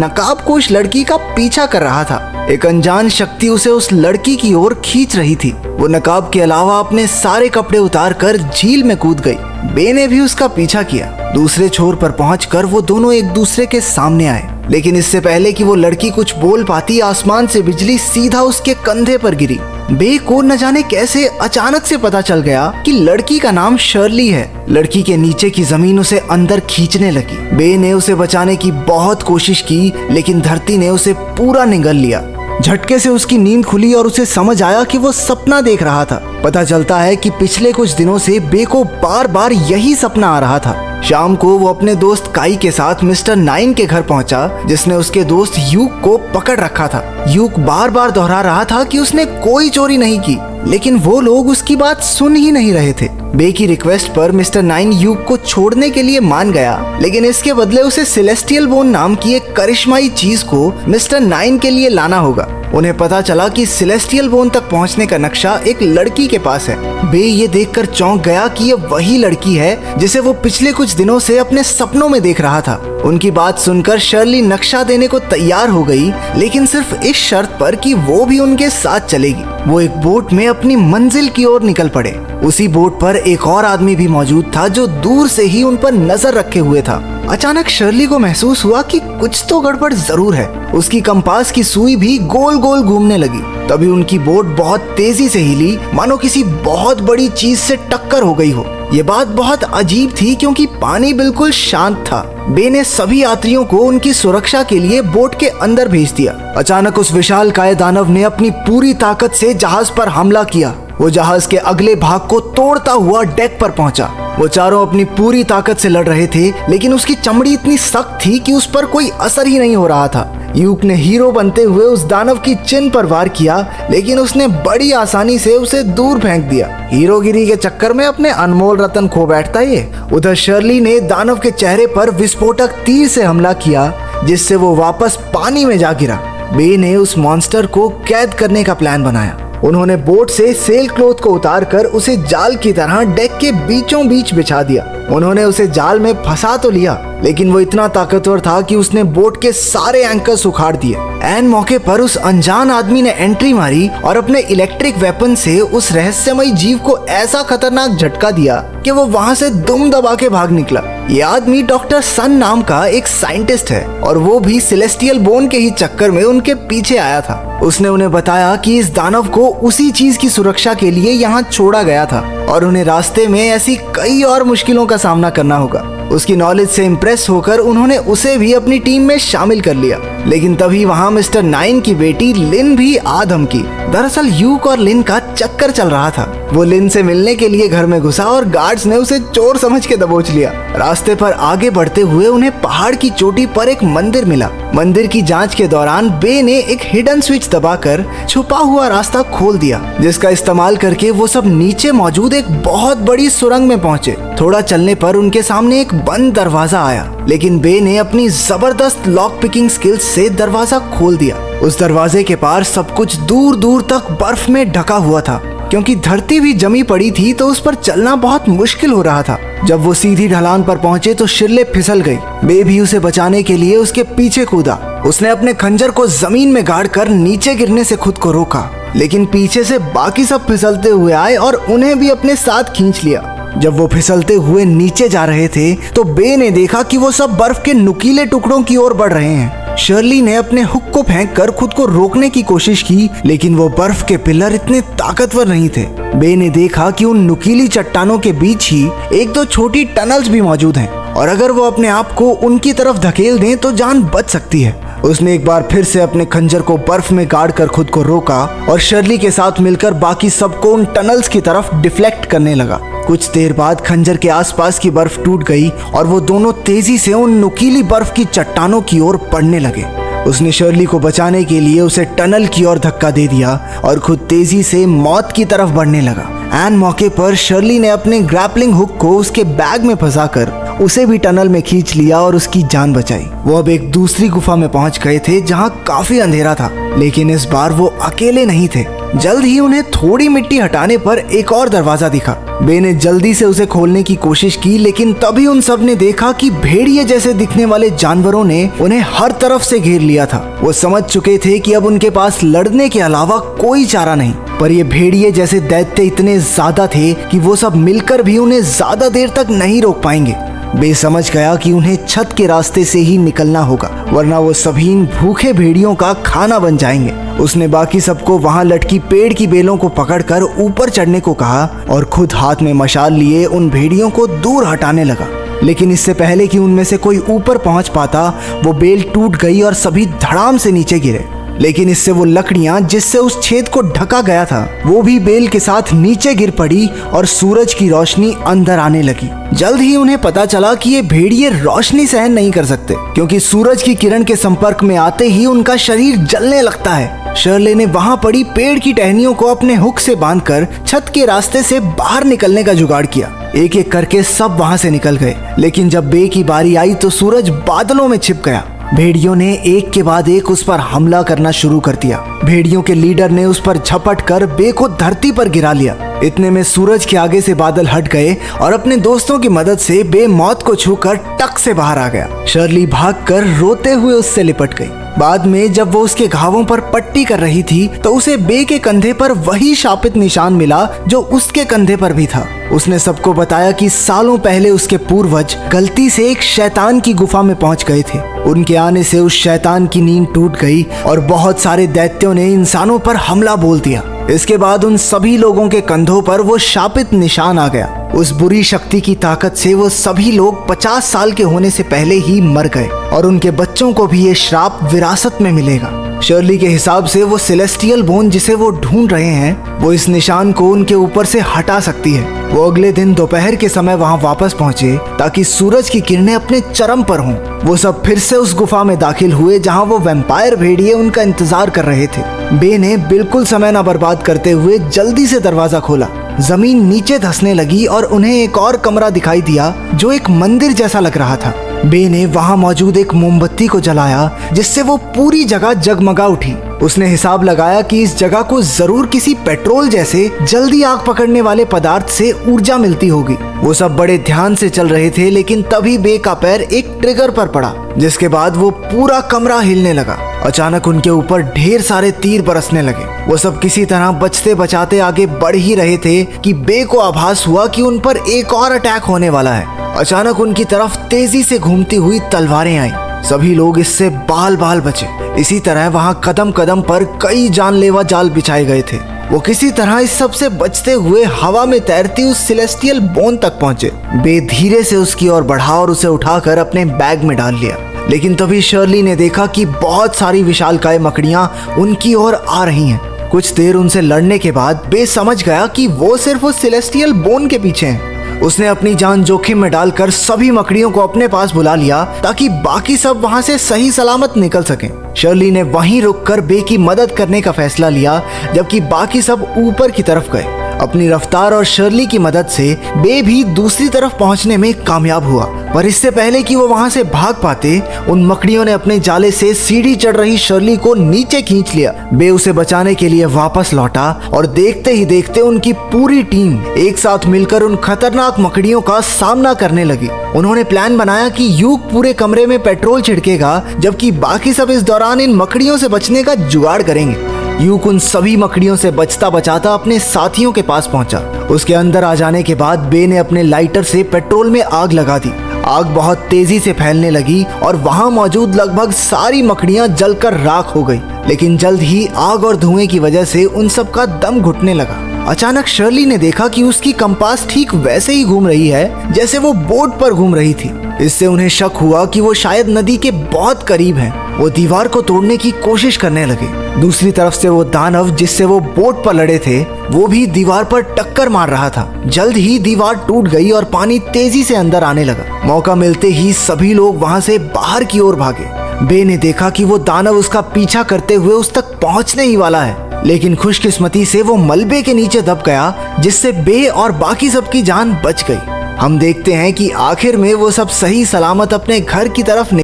नकाबपोश लड़की का पीछा कर रहा था। एक अनजान शक्ति उसे उस लड़की की ओर खींच रही थी। वो नकाब के अलावा अपने सारे कपड़े उतार कर झील में कूद गई। बे ने भी उसका पीछा किया। दूसरे छोर पर पहुंचकर वो दोनों एक दूसरे के सामने आए, लेकिन इससे पहले कि वो लड़की कुछ बोल पाती, आसमान से बिजली सीधा उसके कंधे पर गिरी। बे को न जाने कैसे अचानक से पता चल गया कि लड़की का नाम शर्ली है। लड़की के नीचे की जमीन उसे अंदर खींचने लगी। बे ने उसे बचाने की बहुत कोशिश की, लेकिन धरती ने उसे पूरा निगल लिया। झटके से उसकी नींद खुली और उसे समझ आया कि वो सपना देख रहा था। पता चलता है कि पिछले कुछ दिनों से बे को बार बार यही सपना आ रहा था। शाम को वो अपने दोस्त काई के साथ मिस्टर 9 के घर पहुंचा, जिसने उसके दोस्त यूक को पकड़ रखा था। यूक बार बार दोहरा रहा था कि उसने कोई चोरी नहीं की, लेकिन वो लोग उसकी बात सुन ही नहीं रहे थे। बे की रिक्वेस्ट पर मिस्टर 9 यूक को छोड़ने के लिए मान गया, लेकिन इसके बदले उसे सेलेस्टियल बोन नाम की एक करिश्माई चीज को मिस्टर 9 के लिए लाना होगा। उन्हें पता चला कि सेलेस्टियल बोन तक पहुंचने का नक्शा एक लड़की के पास है। बे ये देखकर चौंक गया कि ये वही लड़की है जिसे वो पिछले कुछ दिनों से अपने सपनों में देख रहा था। उनकी बात सुनकर शर्ली नक्शा देने को तैयार हो गई, लेकिन सिर्फ इस शर्त पर कि वो भी उनके साथ चलेगी। वो एक बोट में अपनी मंजिल की ओर निकल पड़े। उसी बोट पर एक और आदमी भी मौजूद था जो दूर से ही उन पर नजर रखे हुए था। अचानक शर्ली को महसूस हुआ कि कुछ तो गड़बड़ जरूर है। उसकी कंपास की सुई भी गोल गोल घूमने लगी। तभी उनकी बोट बहुत तेजी से हिली, मानो किसी बहुत बड़ी चीज से टक्कर हो गई हो। ये बात बहुत अजीब थी क्योंकि पानी बिल्कुल शांत था। बे ने सभी यात्रियों को उनकी सुरक्षा के लिए बोट के अंदर भेज दिया। अचानक उस विशालकाय दानव ने अपनी पूरी ताकत से जहाज पर हमला किया। वो जहाज के अगले भाग को तोड़ता हुआ डेक पर पहुंचा। वो चारों अपनी पूरी ताकत से लड़ रहे थे, लेकिन उसकी चमड़ी इतनी सख्त थी कि उस पर कोई असर ही नहीं हो रहा था। यूक ने हीरो बनते हुए उस दानव की चिन पर वार किया, लेकिन उसने बड़ी आसानी से उसे दूर फेंक दिया। हीरोगिरी के चक्कर में अपने अनमोल रतन खो बैठता ये। उधर शर्ली ने दानव के चेहरे पर विस्फोटक तीर से हमला किया, जिससे वो वापस पानी में जा गिरा। बे ने उस मॉन्स्टर को कैद करने का प्लान बनाया। उन्होंने बोट से सेल क्लॉथ को उतारकर उसे जाल की तरह डेक के बीचों बीच बिछा दिया। उन्होंने उसे जाल में फंसा तो लिया, लेकिन वो इतना ताकतवर था कि उसने बोट के सारे एंकर्स उखाड़ दिए। ऐन मौके पर उस अनजान आदमी ने एंट्री मारी और अपने इलेक्ट्रिक वेपन से उस रहस्यमयी जीव को ऐसा खतरनाक झटका दिया कि वो वहां से दुम दबा के भाग निकला। ये आदमी डॉक्टर सन नाम का एक साइंटिस्ट है, और वो भी सेलेस्टियल बोन के ही चक्कर में उनके पीछे आया था। उसने उन्हें बताया कि इस दानव को उसी चीज की सुरक्षा के लिए यहाँ छोड़ा गया था, और उन्हें रास्ते में ऐसी कई और मुश्किलों का सामना करना होगा। उसकी नॉलेज से इम्प्रेस होकर उन्होंने उसे भी अपनी टीम में शामिल कर लिया। लेकिन तभी वहाँ मिस्टर 9 की बेटी लिन भी आ धमकी। दरअसल यूक और लिन का चक्कर चल रहा था। वो लिन से मिलने के लिए घर में घुसा और गार्ड्स ने उसे चोर समझ के दबोच लिया। रास्ते पर आगे बढ़ते हुए उन्हें पहाड़ की चोटी पर एक मंदिर मिला। मंदिर की जांच के दौरान बे ने एक हिडन स्विच दबाकर छुपा हुआ रास्ता खोल दिया, जिसका इस्तेमाल करके वो सब नीचे मौजूद एक बहुत बड़ी सुरंग में पहुंचे। थोड़ा चलने पर उनके सामने एक बंद दरवाजा आया, लेकिन बे ने अपनी जबरदस्त लॉक पिकिंग स्किल्स से दरवाजा खोल दिया। उस दरवाजे के पार सब कुछ दूर दूर तक बर्फ में ढका हुआ था। क्योंकि धरती भी जमी पड़ी थी तो उस पर चलना बहुत मुश्किल हो रहा था। जब वो सीधी ढलान पर पहुंचे तो शिर्ले फिसल गई। बे भी उसे बचाने के लिए उसके पीछे कूदा। उसने अपने खंजर को जमीन में गाड़कर नीचे गिरने से खुद को रोका, लेकिन पीछे से बाकी सब फिसलते हुए आए और उन्हें भी अपने साथ खींच लिया। जब वो फिसलते हुए नीचे जा रहे थे तो बे ने देखा कि वो सब बर्फ के नुकीले टुकड़ों की ओर बढ़ रहे हैं। शर्ली ने अपने हुक को फेंककर खुद को रोकने की कोशिश की, लेकिन वो बर्फ के पिलर इतने ताकतवर नहीं थे। बे ने देखा कि उन नुकीली चट्टानों के बीच ही एक दो छोटी टनल्स भी मौजूद हैं, और अगर वो अपने आप को उनकी तरफ धकेल दें तो जान बच सकती है। उसने एक बार फिर से अपने खंजर को बर्फ में गाड़कर खुद को रोका और शर्ली के साथ मिलकर बाकी सबको उन टनल्स की तरफ डिफ्लेक्ट करने लगा। कुछ देर बाद खंजर के आसपास की बर्फ टूट गई और वो दोनों तेजी से उन नुकीली बर्फ की चट्टानों की ओर बढ़ने लगे। उसने शर्ली को बचाने के लिए उसे टनल की ओर धक्का दे दिया और खुद तेजी से मौत की तरफ बढ़ने लगा। ऐन मौके पर शर्ली ने अपने ग्रैपलिंग हुक को उसके बैग में फंसाकर उसे भी टनल में खींच लिया और उसकी जान बचाई। वो अब एक दूसरी गुफा में पहुंच गए थे जहां काफी अंधेरा था, लेकिन इस बार वो अकेले नहीं थे। जल्द ही उन्हें थोड़ी मिट्टी हटाने पर एक और दरवाजा दिखा। बे ने जल्दी से उसे खोलने की कोशिश की, लेकिन तभी उन सब ने देखा कि भेड़िए जैसे दिखने वाले जानवरों ने उन्हें हर तरफ से घेर लिया था। वो समझ चुके थे कि अब उनके पास लड़ने के अलावा कोई चारा नहीं, पर ये भेड़िए जैसे दैत्य इतने ज्यादा थे कि वो सब मिलकर भी उन्हें ज्यादा देर तक नहीं रोक पाएंगे। बे समझ गया कि उन्हें छत के रास्ते से ही निकलना होगा, वरना वो सभी इन भूखे भेड़ियों का खाना बन जाएंगे। उसने बाकी सबको वहां लटकी पेड़ की बेलों को पकड़कर ऊपर चढ़ने को कहा और खुद हाथ में मशाल लिए उन भेड़ियों को दूर हटाने लगा। लेकिन इससे पहले कि उनमें से कोई ऊपर पहुंच पाता, वो बेल टूट गई और सभी धड़ाम से नीचे गिरे। लेकिन इससे वो लकड़ियां जिससे उस छेद को ढका गया था, वो भी बेल के साथ नीचे गिर पड़ी और सूरज की रोशनी अंदर आने लगी। जल्द ही उन्हें पता चला कि ये भेड़िए रोशनी सहन नहीं कर सकते, क्योंकि सूरज की किरण के संपर्क में आते ही उनका शरीर जलने लगता है। शर्ले ने वहां पड़ी पेड़ की टहनियों को अपने हुक से बांधकर छत के रास्ते से बाहर निकलने का जुगाड़ किया। एक एक करके सब वहां से निकल गए, लेकिन जब बे की बारी आई तो सूरज बादलों में छिप गया। भेड़ियों ने एक के बाद एक उस पर हमला करना शुरू कर दिया। भेड़ियों के लीडर ने उस पर झपट कर बे को धरती पर गिरा लिया। इतने में सूरज के आगे से बादल हट गए और अपने दोस्तों की मदद से बे मौत को छूकर टक से बाहर आ गया। शर्ली भागकर रोते हुए उससे लिपट गई। बाद में जब वो उसके घावों पर पट्टी कर रही थी तो उसे बे के कंधे पर वही शापित निशान मिला जो उसके कंधे पर भी था। उसने सबको बताया कि सालों पहले उसके पूर्वज गलती से एक शैतान की गुफा में पहुंच गए थे। उनके आने से उस शैतान की नींद टूट गई और बहुत सारे दैत्यों ने इंसानों पर हमला बोल दिया। इसके बाद उन सभी लोगों के कंधों पर वो शापित निशान आ गया। उस बुरी शक्ति की ताकत से वो सभी लोग 50 साल के होने से पहले ही मर गए और उनके बच्चों को भी ये श्राप विरासत में मिलेगा। शर्ली के हिसाब से वो सेलेस्टियल बोन जिसे वो ढूंढ रहे हैं, वो इस निशान को उनके ऊपर से हटा सकती है। वो अगले दिन दोपहर के समय वहां वापस पहुंचे ताकि सूरज की किरणें अपने चरम पर हों। वो सब फिर से उस गुफा में दाखिल हुए जहां वो वैम्पायर भेड़िए उनका इंतजार कर रहे थे। बे ने बिल्कुल समय न बर्बाद करते हुए जल्दी से दरवाजा खोला। जमीन नीचे धंसने लगी और उन्हें एक और कमरा दिखाई दिया जो एक मंदिर जैसा लग रहा था। बे ने वहां मौजूद एक मोमबत्ती को जलाया जिससे वो पूरी जगह जगमगा उठी। उसने हिसाब लगाया कि इस जगह को जरूर किसी पेट्रोल जैसे जल्दी आग पकड़ने वाले पदार्थ से ऊर्जा मिलती होगी। वो सब बड़े ध्यान से चल रहे थे, लेकिन तभी बे का पैर एक ट्रिगर पर पड़ा, जिसके बाद वो पूरा कमरा हिलने लगा। अचानक उनके ऊपर ढेर सारे तीर बरसने लगे। वो सब किसी तरह बचते बचाते आगे बढ़ ही रहे थे कि बे को आभास हुआ कि उन पर एक और अटैक होने वाला है। अचानक उनकी तरफ तेजी से घूमती हुई तलवारें आईं। सभी लोग इससे बाल बाल बचे। इसी तरह वहां कदम कदम पर कई जानलेवा जाल बिछाए गए थे। वो किसी तरह इस सब से बचते हुए हवा में तैरती उस सेलेस्टियल बोन तक पहुंचे। बे धीरे से उसकी ओर बढ़ा और उसे उठाकर अपने बैग में डाल लिया। लेकिन तभी शर्ली ने देखा कि बहुत सारी विशालकाय मकड़ियां उनकी ओर आ रही हैं। कुछ देर उनसे लड़ने के बाद बे समझ गया कि वो सिर्फ उस सेलेस्टियल बोन के पीछे हैं। उसने अपनी जान जोखिम में डालकर सभी मकड़ियों को अपने पास बुला लिया ताकि बाकी सब वहां से सही सलामत निकल सकें। शर्ली ने वहीं रुककर बे की मदद करने का फैसला लिया, जबकि बाकी सब ऊपर की तरफ गए। अपनी रफ्तार और शर्ली की मदद से बे भी दूसरी तरफ पहुंचने में कामयाब हुआ, पर इससे पहले कि वो वहां से भाग पाते, उन मकड़ियों ने अपने जाले से सीढ़ी चढ़ रही शर्ली को नीचे खींच लिया। बे उसे बचाने के लिए वापस लौटा और देखते ही देखते उनकी पूरी टीम एक साथ मिलकर उन खतरनाक मकड़ियों का सामना करने लगी। उन्होंने प्लान बनाया कि यूक पूरे कमरे में पेट्रोल छिड़केगा, जबकि बाकी सब इस दौरान इन मकड़ियों से बचने का जुगाड़ करेंगे। यूक उन सभी मकड़ियों से बचता बचाता अपने साथियों के पास पहुंचा। उसके अंदर आ जाने के बाद बे ने अपने लाइटर से पेट्रोल में आग लगा दी। आग बहुत तेजी से फैलने लगी और वहां मौजूद लगभग सारी मकड़ियां जलकर राख हो गई। लेकिन जल्द ही आग और धुएं की वजह से उन सब का दम घुटने लगा। अचानक शर्ली ने देखा कि उसकी कंपास ठीक वैसे ही घूम रही है जैसे वो बोट पर घूम रही थी। इससे उन्हें शक हुआ कि वो शायद नदी के बहुत करीब हैं। वो दीवार को तोड़ने की कोशिश करने लगे। दूसरी तरफ से वो दानव जिससे वो बोट पर लड़े थे, वो भी दीवार पर टक्कर मार रहा था। जल्द ही दीवार टूट गई और पानी तेजी से अंदर आने लगा। मौका मिलते ही सभी लोग वहां से बाहर की ओर भागे। बे ने देखा कि वो दानव उसका पीछा करते हुए उस तक पहुंचने ही वाला है, लेकिन खुशकिस्मती से वो मलबे के नीचे दब गया, जिससे बे और बाकी सबकी जान बच गई। हम देखते हैं कि आखिर में वो सब सही सलामत अपने घर की तरफ